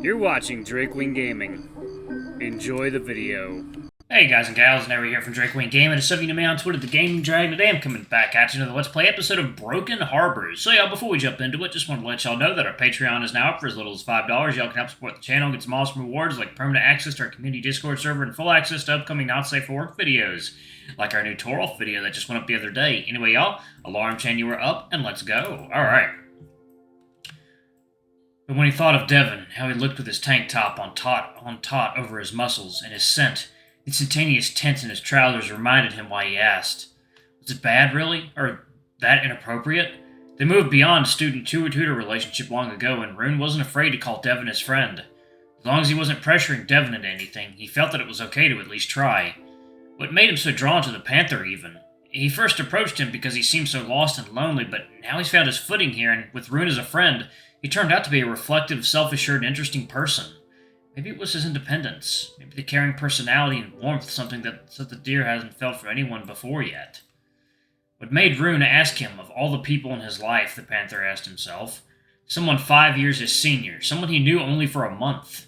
You're watching Drakewing Gaming. Enjoy the video. Hey guys and gals, Never here from Drakewing Gaming. It's something to me on Twitter, the Gaming Dragon. Today I'm coming back at you with a Let's Play episode of Broken Harbors. So y'all, before we jump into it, just want to let y'all know that our Patreon is now up for as little as $5. Y'all can help support the channel, get some awesome rewards like permanent access to our community Discord server and full access to upcoming Not Safe for Work videos, like our new Torolf video that just went up the other day. Anyway y'all, alarm chain, you are up, and let's go. Alright. But when he thought of Devon, how he looked with his tank top on taut over his muscles, and his scent, instantaneous tint in his trousers reminded him why he asked. Was it bad, really? Or that inappropriate? They moved beyond student-tutor relationship long ago, and Rune wasn't afraid to call Devon his friend. As long as he wasn't pressuring Devon into anything, he felt that it was okay to at least try. What made him so drawn to the Panther, even? He first approached him because he seemed so lost and lonely, but now he's found his footing here, and with Rune as a friend, he turned out to be a reflective, self-assured, and interesting person. Maybe it was his independence. Maybe the caring personality and warmth, something that the deer hasn't felt for anyone before yet. What made Rune ask him of all the people in his life, the Panther asked himself. Someone 5 years his senior, someone he knew only for a month.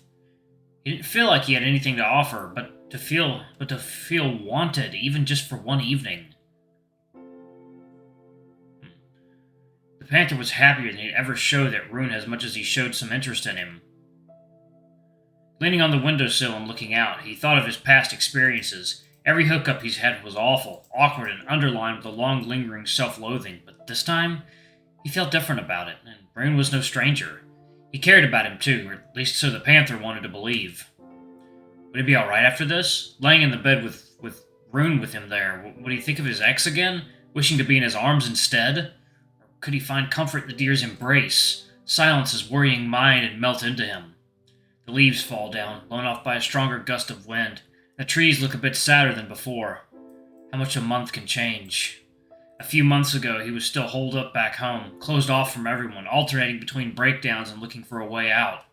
He didn't feel like he had anything to offer, but to feel wanted, even just for one evening. The Panther was happier than he'd ever showed that Rune as much as he showed some interest in him. Leaning on the windowsill and looking out, he thought of his past experiences. Every hookup he's had was awful, awkward, and underlined with a long, lingering self-loathing. But this time, he felt different about it, and Rune was no stranger. He cared about him too, or at least so the Panther wanted to believe. Would he be alright after this? Laying in the bed with Rune with him there, would he think of his ex again, wishing to be in his arms instead? Or could he find comfort in the deer's embrace, silence his worrying mind, and melt into him? The leaves fall down, blown off by a stronger gust of wind. The trees look a bit sadder than before. How much a month can change. A few months ago, he was still holed up back home, closed off from everyone, alternating between breakdowns and looking for a way out.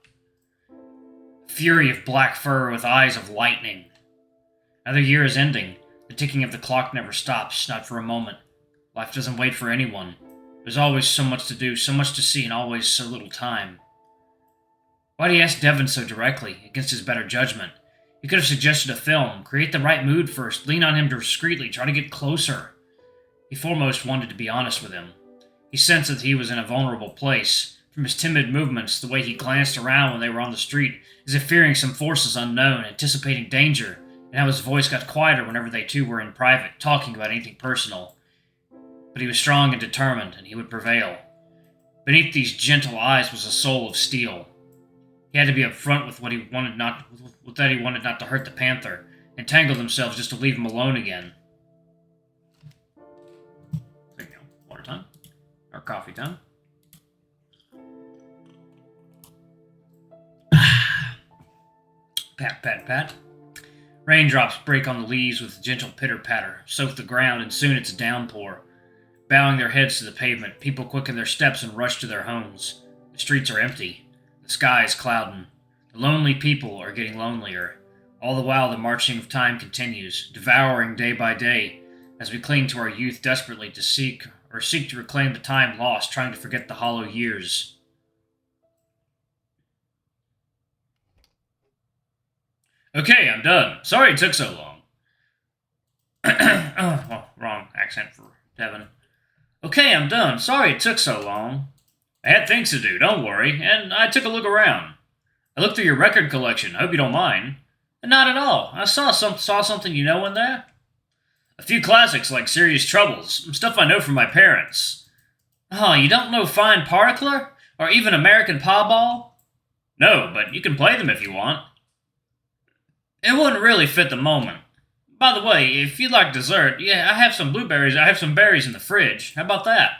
Fury of black fur with eyes of lightning. Another year is ending. The ticking of the clock never stops, not for a moment. Life doesn't wait for anyone. There's always so much to do, so much to see, and always so little time. Why'd he ask Devon so directly, against his better judgment? He could have suggested a film, create the right mood first, lean on him discreetly, try to get closer. He foremost wanted to be honest with him. He sensed that he was in a vulnerable place, from his timid movements, the way he glanced around when they were on the street, as if fearing some forces unknown, anticipating danger, and how his voice got quieter whenever they two were in private, talking about anything personal. But he was strong and determined, and he would prevail. Beneath these gentle eyes was a soul of steel. He had to be upfront with what he wanted not to hurt the Panther, and tangle themselves just to leave him alone again. There you go. Water time. Or coffee time. Pat, pat, pat. Raindrops break on the leaves with gentle pitter-patter, soak the ground, and soon it's a downpour. Bowing their heads to the pavement, people quicken their steps and rush to their homes. The streets are empty. The sky is clouding. The lonely people are getting lonelier. All the while, the marching of time continues, devouring day by day, as we cling to our youth desperately to seek to reclaim the time lost, trying to forget the hollow years. Okay, I'm done. Sorry it took so long. Oh, well, wrong accent for Devon. Okay, I'm done. Sorry it took so long. I had things to do, don't worry, and I took a look around. I looked through your record collection, I hope you don't mind. Not at all. I saw something you know in there. A few classics like Serious Troubles, stuff I know from my parents. Oh, you don't know Fine Parkler? Or even American Pawball? No, but you can play them if you want. It wouldn't really fit the moment. By the way, if you'd like dessert, yeah, I have some berries in the fridge. How about that?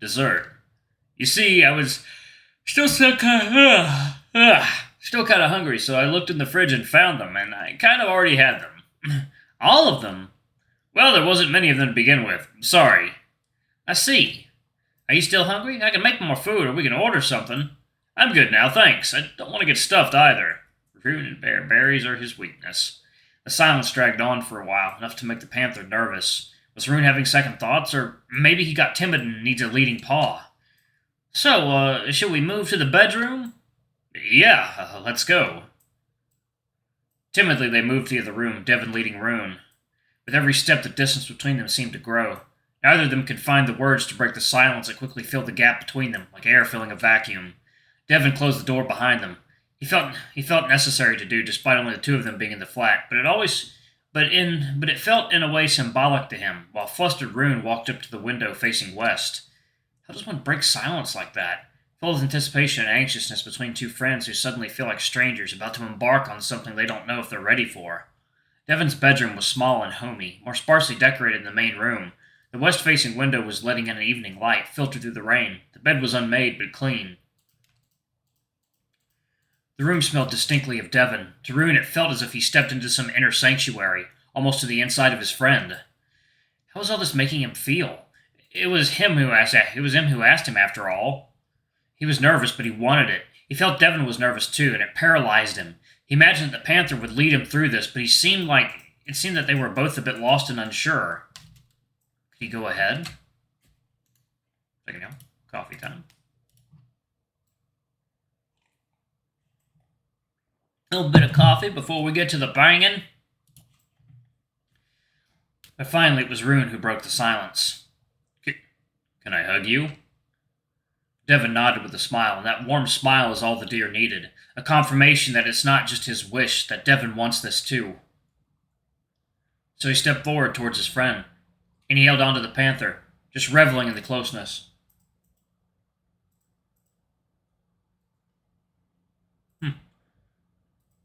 Dessert. You see, I was still kind of hungry, so I looked in the fridge and found them, and I kind of already had them. All of them? Well, there wasn't many of them to begin with. Sorry. I see. Are you still hungry? I can make more food, or we can order something. I'm good now, thanks. I don't want to get stuffed either. Rune and berries are his weakness. The silence dragged on for a while, enough to make the Panther nervous. Was Rune having second thoughts, or maybe he got timid and needs a leading paw? So, should we move to the bedroom? Yeah, let's go. Timidly, they moved to the other room, Devon leading Rune. With every step, the distance between them seemed to grow. Neither of them could find the words to break the silence that quickly filled the gap between them, like air filling a vacuum. Devon closed the door behind them. He felt necessary to do, despite only the two of them being in the flat. But it felt in a way symbolic to him. While flustered Rune walked up to the window facing west. How does one break silence like that? Full of anticipation and anxiousness between two friends who suddenly feel like strangers about to embark on something they don't know if they're ready for. Devon's bedroom was small and homey, more sparsely decorated than the main room. The west-facing window was letting in an evening light, filtered through the rain. The bed was unmade but clean. The room smelled distinctly of Devon. To Rune, it felt as if he stepped into some inner sanctuary, almost to the inside of his friend. How was all this making him feel? It was him who asked him after all. He was nervous, but he wanted it. He felt Devon was nervous too, and it paralyzed him. He imagined that the Panther would lead him through this, but it seemed that they were both a bit lost and unsure. Could he go ahead? Second now. Coffee time. A little bit of coffee before we get to the banging. But finally, it was Rune who broke the silence. Can I hug you? Devon nodded with a smile, and that warm smile is all the deer needed. A confirmation that it's not just his wish, that Devon wants this too. So he stepped forward towards his friend, and he held on to the Panther, just reveling in the closeness.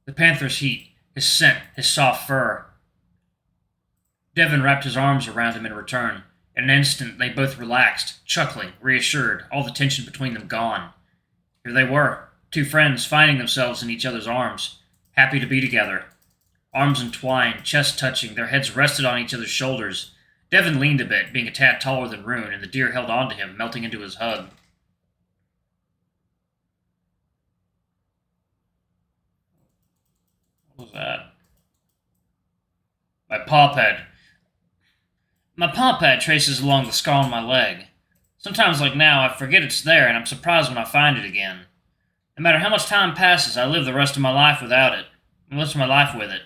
The Panther's heat, his scent, his soft fur. Devon wrapped his arms around him in return. In an instant, they both relaxed, chuckling, reassured, all the tension between them gone. Here they were, two friends finding themselves in each other's arms, happy to be together. Arms entwined, chests touching, their heads rested on each other's shoulders. Devon leaned a bit, being a tad taller than Rune, and the deer held on to him, melting into his hug. What was that? My paw pad. My paw pad traces along the scar on my leg. Sometimes, like now, I forget it's there, and I'm surprised when I find it again. No matter how much time passes, I live the rest of my life without it. The rest of my life with it.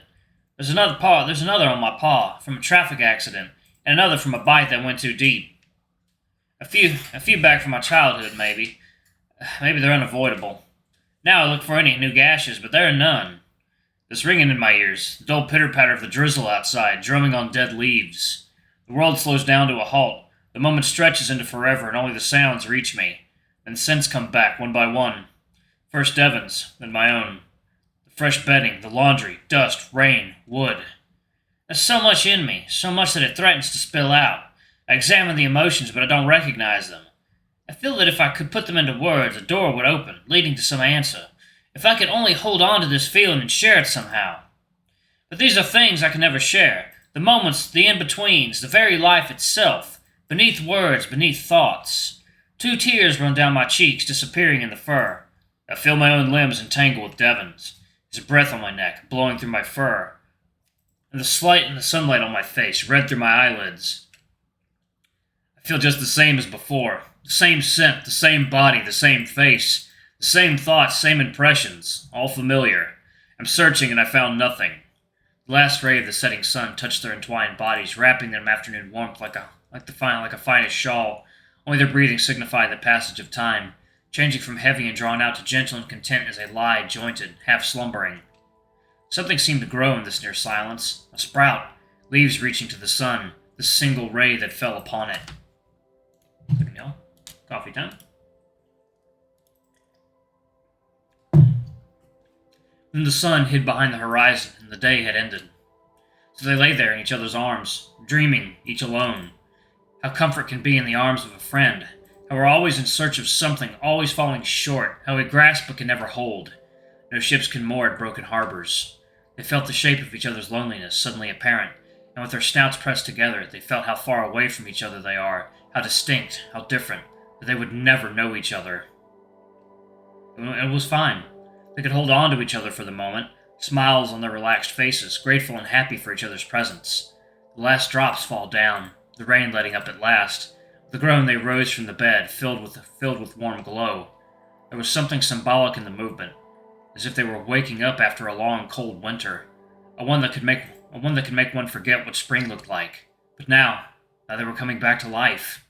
There's another on my paw, from a traffic accident, and another from a bite that went too deep. A few back from my childhood, maybe. Maybe they're unavoidable. Now I look for any new gashes, but there are none. This ringing in my ears, the dull pitter-patter of the drizzle outside, drumming on dead leaves. The world slows down to a halt. The moment stretches into forever, and only the sounds reach me. Then scents come back, one by one. First Devon's, then my own. The fresh bedding, the laundry, dust, rain, wood. There's so much in me, so much that it threatens to spill out. I examine the emotions, but I don't recognize them. I feel that if I could put them into words, a door would open, leading to some answer. If I could only hold on to this feeling and share it somehow. But these are things I can never share. The moments, the in-betweens, the very life itself. Beneath words, beneath thoughts. 2 tears run down my cheeks, disappearing in the fur. I feel my own limbs entangle with Devon's. His breath on my neck, blowing through my fur. And the sunlight on my face, red through my eyelids. I feel just the same as before. The same scent, the same body, the same face. The same thoughts, same impressions, all familiar. I'm searching and I found nothing. The last ray of the setting sun touched their entwined bodies, wrapping them in afternoon warmth like a finest shawl. Only their breathing signified the passage of time, changing from heavy and drawn out to gentle and content as they lied, jointed, half slumbering. Something seemed to grow in this near silence, a sprout, leaves reaching to the sun, the single ray that fell upon it. Coffee time. Then the sun hid behind the horizon, and the day had ended. So they lay there in each other's arms, dreaming, each alone. How comfort can be in the arms of a friend. How we're always in search of something, always falling short. How we grasp but can never hold. No ships can moor at broken harbors. They felt the shape of each other's loneliness, suddenly apparent, and with their snouts pressed together, they felt how far away from each other they are, how distinct, how different, that they would never know each other. It was fine. They could hold on to each other for the moment, smiles on their relaxed faces, grateful and happy for each other's presence. The last drops fall down, the rain letting up at last. With a groan they rose from the bed, filled with warm glow. There was something symbolic in the movement, as if they were waking up after a long, cold winter, one that could make one forget what spring looked like. But now they were coming back to life.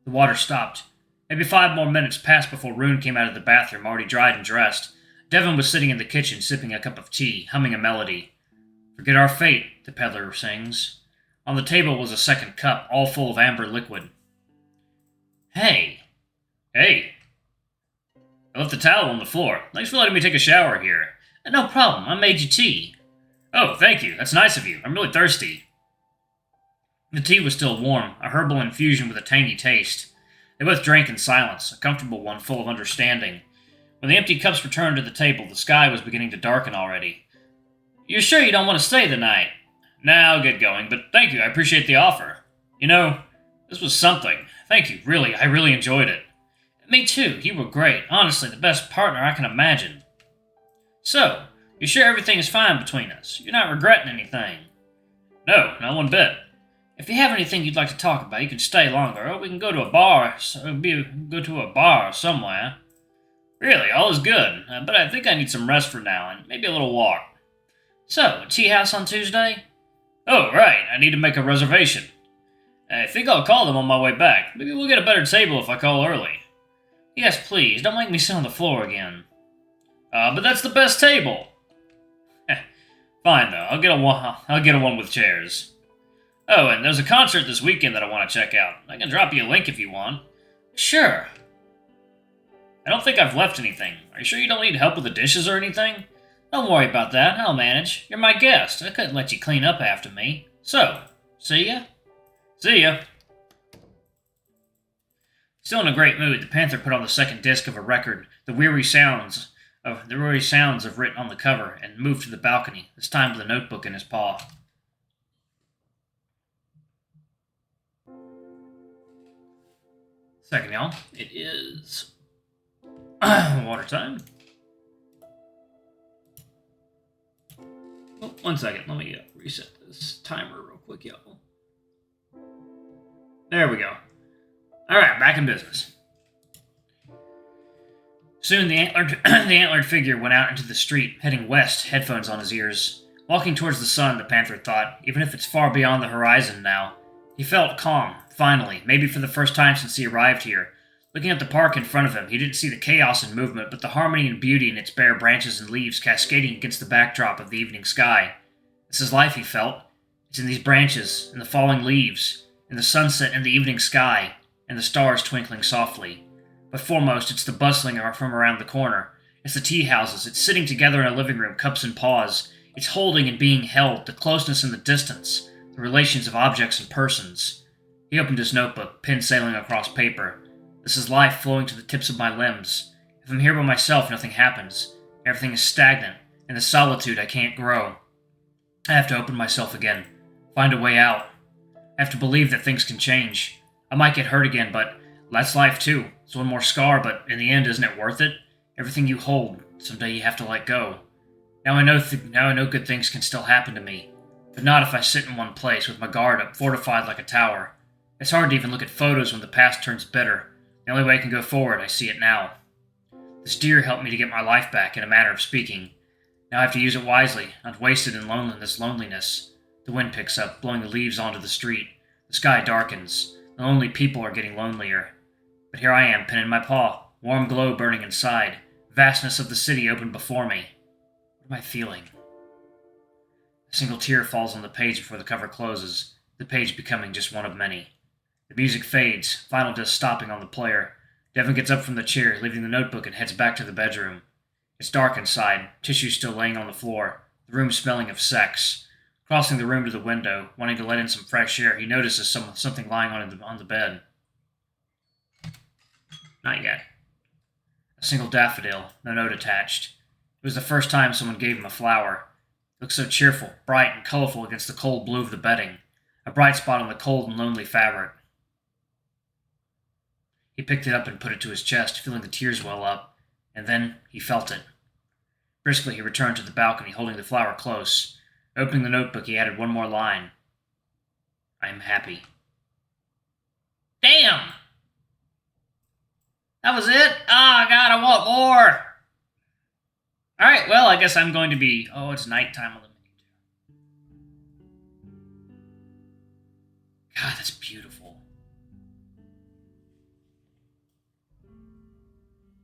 The water stopped. Maybe 5 more minutes passed before Rune came out of the bathroom, already dried and dressed. Devon was sitting in the kitchen, sipping a cup of tea, humming a melody. "Forget our fate," the peddler sings. On the table was a second cup, all full of amber liquid. Hey. Hey. I left the towel on the floor. Thanks for letting me take a shower here. No problem. I made you tea. Oh, thank you. That's nice of you. I'm really thirsty. The tea was still warm, a herbal infusion with a tangy taste. They both drank in silence, a comfortable one full of understanding. When the empty cups returned to the table, the sky was beginning to darken already. "You're sure you don't want to stay the night?" "Nah, I'll get going, but thank you. I appreciate the offer. You know, this was something. Thank you, really. I really enjoyed it." "Me too. You were great. Honestly, the best partner I can imagine." "So, you're sure everything is fine between us? You're not regretting anything?" "No, not one bit." "If you have anything you'd like to talk about, you can stay longer, or we can go to a bar somewhere." "Really, all is good, but I think I need some rest for now, and maybe a little walk." "So, a tea house on Tuesday?" "Oh, right. I need to make a reservation. I think I'll call them on my way back. Maybe we'll get a better table if I call early." "Yes, please. Don't make me sit on the floor again." But that's the best table." "Fine, though. I'll get a one with chairs." "Oh, and there's a concert this weekend that I want to check out. I can drop you a link if you want." "Sure." "I don't think I've left anything. Are you sure you don't need help with the dishes or anything?" "Don't worry about that. I'll manage. You're my guest. I couldn't let you clean up after me. So, see ya?" "See ya." Still in a great mood, the Panther put on the second disc of a record, the weary sounds of written on the cover, and moved to the balcony, this time with a notebook in his paw. Second, y'all. It is water time. Oh, 1 second. Let me reset this timer real quick, y'all. There we go. All right, back in business. Soon the antlered figure went out into the street, heading west, headphones on his ears. Walking towards the sun, the Panther thought, even if it's far beyond the horizon now. He felt calm, finally, maybe for the first time since he arrived here. Looking at the park in front of him, he didn't see the chaos and movement, but the harmony and beauty in its bare branches and leaves cascading against the backdrop of the evening sky. This is life, he felt. It's in these branches, in the falling leaves, in the sunset and the evening sky, and the stars twinkling softly. But foremost, it's the bustling from around the corner. It's the tea houses. It's sitting together in a living room, cups and paws. It's holding and being held, the closeness and the distance, the relations of objects and persons. He opened his notebook, pen sailing across paper. This is life flowing to the tips of my limbs. If I'm here by myself, nothing happens. Everything is stagnant. In the solitude, I can't grow. I have to open myself again. Find a way out. I have to believe that things can change. I might get hurt again, but that's life too. It's one more scar, but in the end, isn't it worth it? Everything you hold, someday you have to let go. Now I know good things can still happen to me, but not if I sit in one place with my guard up, fortified like a tower. It's hard to even look at photos when the past turns bitter. The only way I can go forward, I see it now. This deer helped me to get my life back, in a manner of speaking. Now I have to use it wisely, not waste it in loneliness. The wind picks up, blowing the leaves onto the street. The sky darkens. The lonely people are getting lonelier. But here I am, pen in my paw, warm glow burning inside, vastness of the city open before me. What am I feeling? A single tear falls on the page before the cover closes, the page becoming just one of many. The music fades, final disc stopping on the player. Devon gets up from the chair, leaving the notebook, and heads back to the bedroom. It's dark inside, tissue still laying on the floor, the room smelling of sex. Crossing the room to the window, wanting to let in some fresh air, he notices something lying on the bed. Not yet. A single daffodil, no note attached. It was the first time someone gave him a flower. It looked so cheerful, bright, and colorful against the cold blue of the bedding, a bright spot on the cold and lonely fabric. He picked it up and put it to his chest, feeling the tears well up, and then he felt it. Briskly he returned to the balcony, holding the flower close. Opening the notebook, he added one more line. I am happy. Damn! That was it? Oh, God, I want more! Alright, well, I guess I'm going to be... Oh, it's nighttime on the menu. God, that's beautiful.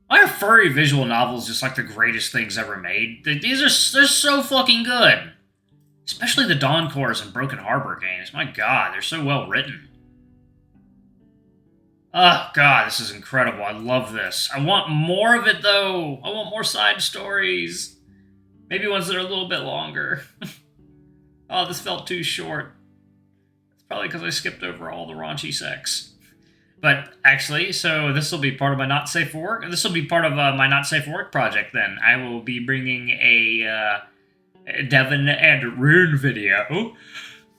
Why are furry visual novels just like the greatest things ever made? They're so fucking good. Especially the Dawn Course and Broken Harbor games. My God, they're so well written. Oh, God, this is incredible. I love this. I want more of it, though. I want more side stories. Maybe ones that are a little bit longer. Oh, this felt too short. It's probably because I skipped over all the raunchy sex. But actually, so this will be part of my Not Safe for Work. This will be part of my Not Safe for Work project, then. I will be bringing a Devon and Rune video.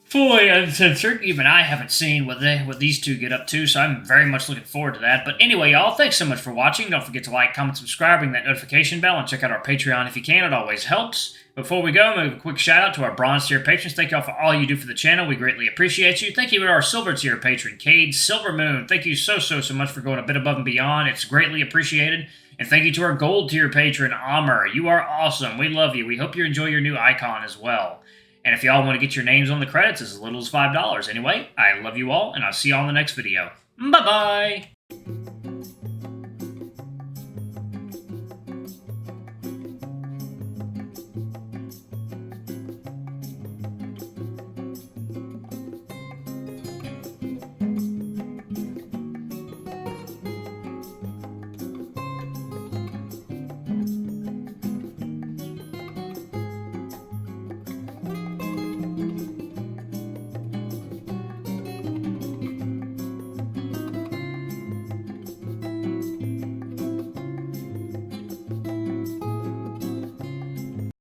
Fully uncensored. Even I haven't seen what these two get up to, so I'm very much looking forward to that. But anyway, y'all, thanks so much for watching. Don't forget to like, comment, subscribe, ring that notification bell, and check out our Patreon if you can. It always helps. Before we go, I'm going to give a quick shout out to our bronze tier patrons. Thank y'all for all you do for the channel. We greatly appreciate you. Thank you to our silver tier patron, Cade Silver Moon. Thank you so much for going a bit above and beyond. It's greatly appreciated. And thank you to our gold tier patron, Amr. You are awesome. We love you. We hope you enjoy your new icon as well. And if y'all want to get your names on the credits, it's as little as $5. Anyway, I love you all, and I'll see y'all in the next video. Bye-bye!